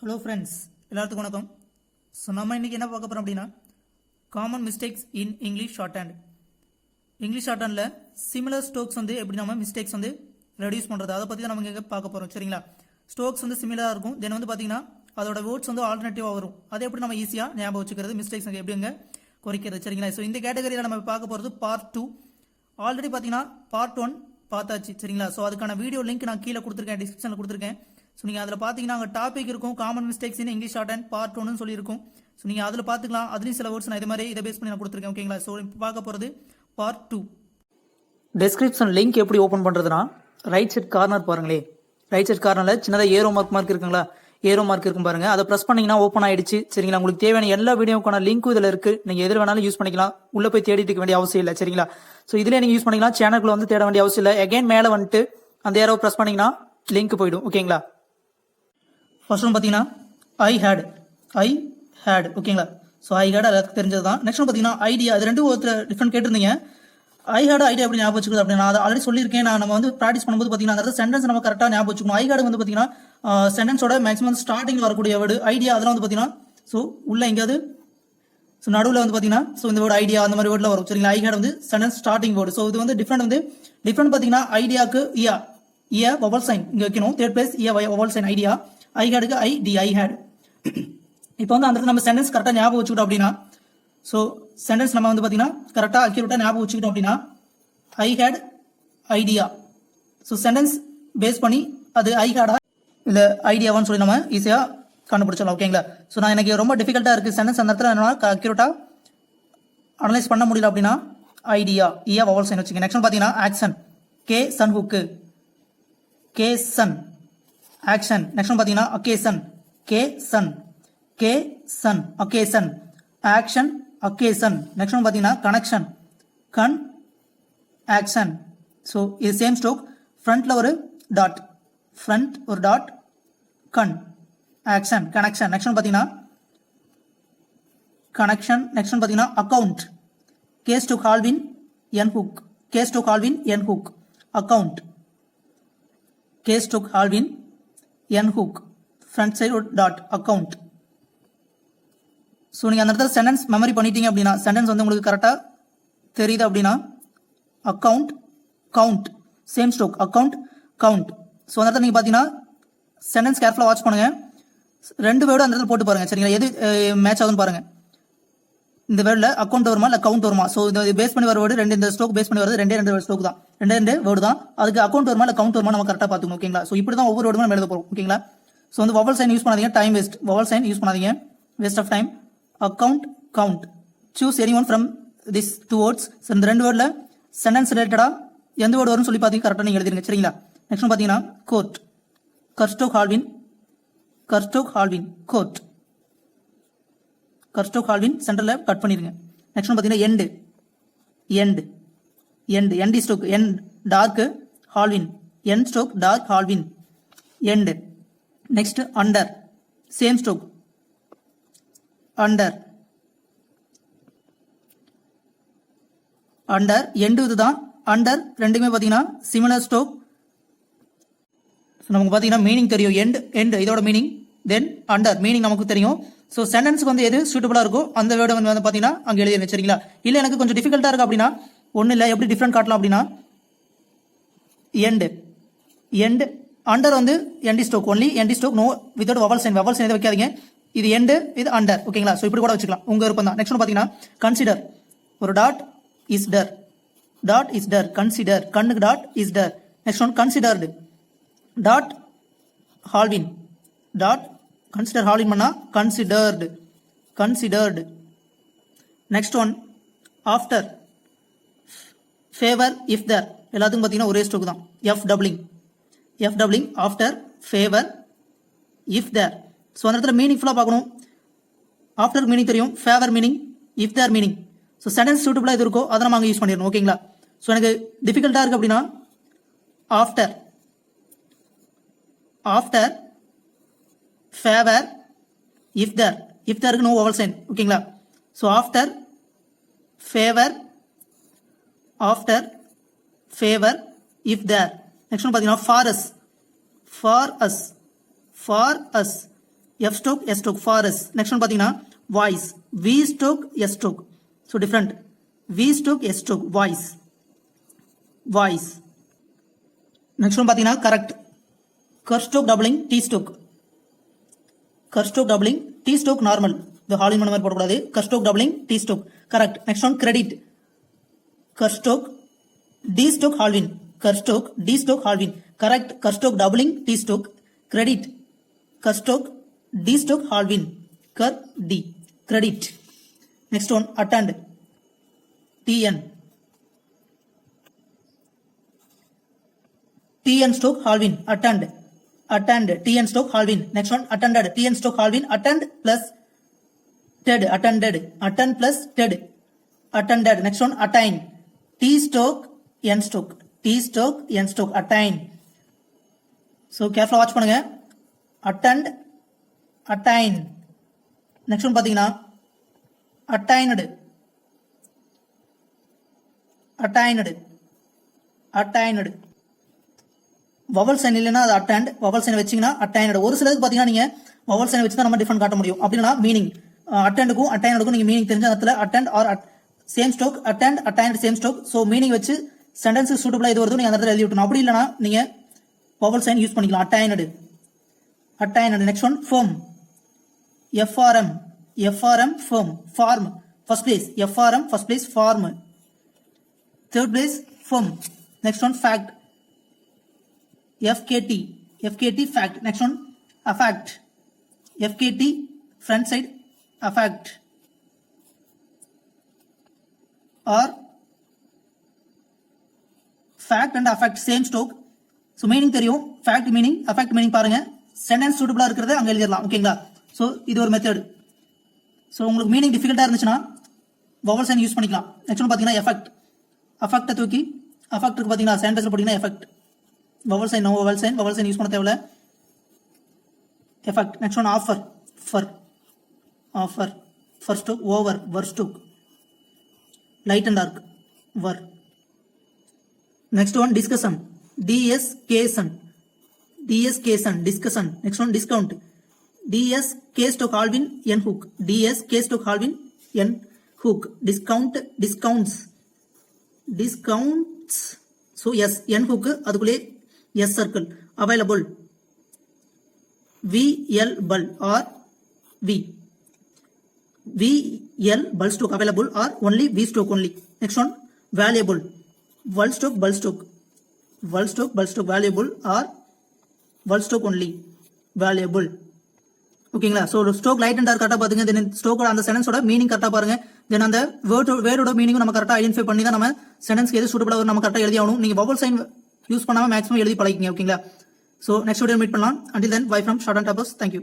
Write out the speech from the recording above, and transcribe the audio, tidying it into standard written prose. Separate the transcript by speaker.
Speaker 1: Hello friends, எல்லாத்துக்கும் வணக்கம். So நம்ம இன்றைக்கி என்ன பார்க்க போகிறோம் அப்படின்னா, common mistakes in English short hand. English short handle similar strokes வந்து எப்படி நம்ம மிஸ்டேக்ஸ் வந்து ரெடியூஸ் பண்ணுறது, அதை பற்றி தான் நம்ம இங்கே பார்க்க போகிறோம். சரிங்களா? ஸ்ட்ரோக்ஸ் வந்து சிமிலராக இருக்கும், தென் வந்து பார்த்தீங்கன்னா அதோட வேர்ட்ஸ் வந்து ஆல்டர்னேட்டிவாக வரும். அதை எப்படி நம்ம ஈஸியாக ஞாபகம் வச்சுக்கிறது, மிஸ்டேக்ஸ் எப்படி எங்கே குறைக்கிறது. சரிங்களா? ஸோ இந்த கேட்டகரியில் நம்ம பார்க்க போகிறது பார்ட் 2. ஆல்ரெடி பார்த்தீங்கன்னா பார்ட் 1 பார்த்தாச்சு. சரிங்களா? ஸோ அதுக்கான வீடியோ லிங்க் நான் கீழே கொடுத்துருக்கேன், டிஸ்கிரிப்ஷனில் கொடுத்துருக்கேன். ஸோ நீங்கள் அதில் பார்த்தீங்கன்னா அங்கே டாபிக் இருக்கும், common mistakes in English shorthand part 1 சொல்லியிருக்கும். ஸோ நீங்கள் அதில் பார்த்துக்கலாம். அதுலேயும் சில வேர்ட்ஸ் நான் இது மாதிரி இதை பேஸ் பண்ணி நான் கொடுத்துருக்கேன். ஓகேங்களா? ஸோ இப்போ பார்க்க போகிறது பார்ட் 2.
Speaker 2: டிஸ்கிரிப்ஷன் லிங்க் எப்படி ஓப்பன் பண்ணுறதுனா, ரைட் சைட் கார்னர் பாருங்களே, ரைட் சைட் கார்னரில் சின்னதாக ஏரோ மார்க் இருக்குங்களா, ஏரோ மார்க் இருக்கும் பாருங்க, அதை ப்ரெஸ் பண்ணிங்கன்னா ஓப்பன் ஆயிடுச்சு. சரிங்களா? உங்களுக்கு தேவையான எல்லா வீடியோக்கான லிங்க்கும் இதில் இருக்குது. நீங்கள் எதில் வேணாலும் யூஸ் பண்ணிக்கலாம், உள்ளே போய் தேடிட்டு இருக்க வேண்டிய அவசியம் இல்லை. சரிங்களா? ஸோ இதில் நீங்கள் யூஸ் பண்ணிக்கலாம், சேனலுக்குள்ள வந்து தேட வேண்டிய அவசியம் இல்லை. அகைன் மேலே வந்துட்டு அந்த ஏரோ ப்ரெஸ் பண்ணிங்கன்னா லிங்க் போயிடும். ஓகேங்களா?
Speaker 1: ஃபர்ஸ்ட் ஒன் பார்த்தீங்கன்னா ஐ ஹேட். ஓகேங்களா? ஸோ ஐ ஹேட் எல்லாத்துக்கும் தெரிஞ்சது தான். நெக்ஸ்ட் ஒன் பார்த்தீங்கன்னா ஐடியா. அது ரெண்டும் ஒருத்தர் டிஃப்ரெண்ட் கேட்டிருந்தீங்க. ஐ ஹேட் ஐடியா எப்படி ஞாபகம் வச்சுக்கிறது அப்படின்னா, அதை ஆல்ரெடி சொல்லியிருக்கேன். நம்ம வந்து ப்ராக்டிஸ் பண்ணும்போது பார்த்தீங்கன்னா அந்த சென்டென்ஸ் நம்ம கரெக்டாக ஞாபகம் வச்சுக்கணும். ஐ ஹேட் வந்து பார்த்தீங்கன்னா சென்டென்ஸோட மேக்ஸிமம் ஸ்டார்டிங் வரக்கூடிய வேர்டு. ஐடியா அதெல்லாம் வந்து பார்த்தீங்கன்னா ஸோ உள்ள எங்கேயாவது ஸோ நடுவில் வந்து பார்த்தீங்கன்னா ஸோ இந்த வேர்டு ஐடியா அந்த மாதிரி வேர்டில் வரும். சரிங்களா? ஐ ஹேட் வந்து சென்டென்ஸ் ஸ்டார்டிங் வேர்டு. ஸோ இது வந்து டிஃப்ரெண்ட் பார்த்தீங்கன்னா ஐடியாவுக்கு இயா வவல் சைன் இங்கே வைக்கணும். Third place vowel sign idea. I ஹேடுக்கு ஐ ஹேட். இப்போ வந்து அந்த நம்ம சென்டென்ஸ் கரெக்டாக ஞாபகம் வச்சுக்கிட்டோம் அப்படின்னா, ஸோ சென்டென்ஸ் நம்ம வந்து பார்த்தீங்கன்னா கரெக்டாக அக்யூரேட்டாக ஞாபகம் வச்சுக்கிட்டோம் அப்படின்னா, I hate idea. So sentence base பண்ணி அது ஐ ஹேடா இல்லை ஐடியாவான்னு சொல்லி நம்ம ஈஸியாக கண்டுபிடிச்சிடலாம். ஓகேங்களா? ஸோ நான் எனக்கு ரொம்ப டிஃபிகல்ட்டாக இருக்குது சென்டென்ஸ் அந்த இடத்துல என்ன அக்யூரேட்டாக அனலைஸ் பண்ண முடியல அப்படின்னா ஐடியா வவல் சைன் வச்சுக்கோங்க. நெக்ஸ்ட் பார்த்தீங்கன்னா action. K shun hook, K shun action. Next பார்த்தீங்கன்னா occasion. K shun occasion action occasion. Next பார்த்தீங்கன்னா கனெக்ஷன். Con action. ஸோ இது சேம் ஸ்ட்ரோக், ஃப்ரண்ட்ல ஒரு dot, con action connection. Next பார்த்தீங்கன்னா கனெக்ஷன். நெக்ஸ்ட் பார்த்தீங்கன்னா account. Case to கால்வின் N hook account. Case to கால்வின் N hook front side ஒரு dot account. So நீங்கள் அந்த இடத்துல சென்டென்ஸ் மெமரி பண்ணிட்டீங்க அப்படின்னா, சென்டென்ஸ் வந்து உங்களுக்கு கரெக்டாக தெரியுது அப்படின்னா, account count same stroke, account count. So அந்த இடத்துல நீங்கள் பார்த்தீங்கன்னா சென்டென்ஸ் கேர்ஃபுல்லாக வாட்ச் பண்ணுங்க. ரெண்டு வேர்டு அந்த இடத்துல போட்டு பாருங்க. சரிங்களா? எது மேட்ச் ஆகுதுன்னு பாருங்க. இந்த வேர்டில் அக்கௌண்ட் வருமா இல்லை கவுண்ட் வருமா? ஸோ இந்த பேஸ் பண்ணி வர வேர்டு இந்த ஸ்ட்ரோக் பேஸ் பண்ணி வருது ரெண்டு ஸ்ட்ரோக் தான், ரெண்டு வேர்டு தான். அதுக்கு அக்கௌண்ட் வருமா இல்லை கவுண்ட் வருமா நம்ம கரெக்டாக பார்த்துக்கணும். ஓகேங்களா? ஸோ இப்படி தான் ஒவ்வொரு வேர்டுமே நம்ம எழுத போகிறோம். ஓகேங்களா? ஸோ வந்து வவல் சைன் யூஸ் பண்ணாதீங்க, time waste. Vowel sign use பண்ணாதீங்க, waste of time. Account count. Choose any one from this two words. இந்த ரெண்டு வேர்டில் சென்டென்ஸ் ரிலேட்டடாக எந்த வேர்டு வரும்னு சொல்லி பார்த்தீங்க கரெக்டாக நீங்கள் எழுதிருங்க. சரிங்களா? நெக்ஸ்ட் பார்த்தீங்கன்னா கோர்ட். கர்ஸ்டோக் ஹால்வின் கோர்ட். கர்ஸ்டோக் ஹால்வின் சென்டரில் கட் பண்ணிடுங்க. நெக்ஸ்ட் பார்த்தீங்கன்னா end stroke, end dark halving, end stroke dark halving end. Next under, same stroke under end இதுதான். அண்டர் ரெண்டுமே பார்த்தீங்கன்னா சிமிலர் ஸ்ட்ரோக். நமக்கு பார்த்தீங்கன்னா மீனிங் தெரியும், எண்ட் இதோட மீனிங், தென் அண்டர் மீனிங் நமக்கு தெரியும். ஸோ சென்டென்ஸ்க்கு வந்து எது சூட்டபுளாக இருக்கோ அந்த வேர்டை வந்து பார்த்தீங்கன்னா அங்கே எழுதிருங்க. சரிங்களா? இல்லை எனக்கு கொஞ்சம் டிஃபிகல்ட்டாக இருக்கு அப்படின்னா ஒன்றும் இல்லை, எப்படி டிஃப்ரெண்ட் காட்டலாம் அப்படின்னா எண்ட் அண்டர் வந்து N D stroke, only N D stroke, no without vowel sign எதை வைக்காதீங்க. இது எண்டு, இது அண்டர். ஓகேங்களா? ஸோ இப்படி கூட வச்சுக்கலாம், உங்க விருப்பம் தான். நெக்ஸ்ட் பார்த்தீங்கன்னா கன்சிடர். ஒரு டாட் இஸ் டர், கன்சிடர், கண்ணுக்கு டாட் இஸ் டர். Next one considered. Dot halving, consider halving பண்ணா considered. Next one after. Favour, if there, எல்லாத்துக்கும் பார்த்தீங்கன்னா ஒரே ஸ்ட்ரோக் தான், F doubling after, favour, if there. So அந்த இடத்துல மீனிங் ஃபுல்லாக பார்க்கணும். ஆஃப்டர் மீனிங் தெரியும், favour meaning, if there meaning. So sentence சூட்டபுளாக எது இருக்கோ அதை நம்ம அங்கே யூஸ் பண்ணிடணும். ஓகேங்களா? ஸோ எனக்கு டிஃபிகல்ட்டாக இருக்குது அப்படின்னா ஆஃப்டர் ஃபேவர், இஃப் தேருக்கு நோ வவல் சைன். ஓகேங்களா? So after favour, if there. Next பார்த்தீங்கன்னா forest, F stroke S stroke forest. Next one பார்த்தீங்கன்னா voice V stroke S stroke. So different V stroke S stroke voice voice. Next one பார்த்தீங்கன்னா correct car stroke doubling T stroke. Car stroke doubling T stroke normal. இந்த halving மாதிரி போடக்கூடாது. Car stroke doubling T stroke correct. Next one credit car stroke T stroke halving. Car stroke T stroke halving correct. Car stroke doubling T stroke credit car stroke T stroke halving car T credit. Next one attend TN TN stoke Halvin, attend, TN stoke Halvin. Next one, attended, TN stoke Halvin, attend plus TED, attend plus TED, attended. Next one, attain, T stoke, N stoke, attain. So, careful watch பண்ணுங்க. Attend, attain. Next one பாத்தீங்கன்னா, attained. Vowel sign இல்லைன்னா அது attend, vowel sign வச்சிங்கன்னா அட்டைனட். ஒரு சிலருக்கு பார்த்தீங்கன்னா நீங்கள் vowel sign வச்சு தான் நம்ம டிஃபரெண்ட் காட்ட முடியும். அப்படின்னா மீனிங் அட்டண்டுக்கும் அட்டைனடுக்கும் நீங்கள் மீனிங் தெரிஞ்ச இடத்துல attend or same stroke attend attained same stroke. So meaning வச்சு சென்டென்ஸ் சூட்டபிளாக இது வருது நீங்கள் அந்த இடத்துல எழுதி விட்டணும். அப்படி இல்லைனா நீங்கள் வவல் சைன் யூஸ் பண்ணிக்கலாம். Attained. Next one from FRM from form first place FRM first place form third place from. Next one fact FKT fact. Next one affect FKT front side affect or fact and affect same stroke. So meaning தெரியும், fact meaning affect meaning பாருங்க, sentence suitable இருக்கிறது அங்க எழுதிடலாம். ஓகேங்களா? So இது ஒரு method. So உங்களுக்கு meaning டிஃபிகல்ட்டாக இருந்துச்சுன்னா வவல் சைன் யூஸ் பண்ணிக்கலாம். நெக்ஸ்ட் ஒன் பார்த்தீங்கன்னா affect தூக்கி affectக்கு பார்த்தீங்கன்னா சென்டென்ஸ்ல போட்டீங்கன்னா effect. vowel sign no vowel sign use பண்ண தேவையில்ல. effect. next one offer first stroke over ver stroke light and dark ver. next one discussion discussion. next one discount DSK stroke Alvin n hook discounts. so yes n hook அதுக்குள்ளே yes circle. available VL bull or VL bull stroke available or only V stroke only. next one valuable bull stroke valuable or bull stroke only valuable. ஓகேங்களா? So stroke light and dark கரெக்டாக பார்த்துங்க. தென் ஸ்ட்ரோக்கோட அந்த சென்டென்ஸோட meaning கரெக்டாக பாருங்க. தென் அந்த வேர்டோட meaning நம்ம கரெக்டாக identify பண்ணி தான் நம்ம சென்டென்ஸ்க்கு எது சூட்டபிளாக நம்ம கரெக்டாக எழுதி ஆகணும். நீங்கள் வவல் சைன் யூஸ் பண்ணாமல் மேக்ஸிமம் எழுதி பழகிங்க. ஓகேங்களா? ஸோ நெக்ஸ்ட் வீடியோ மீட் பண்ணலாம். until then bye from Short and Tappers. Thank you.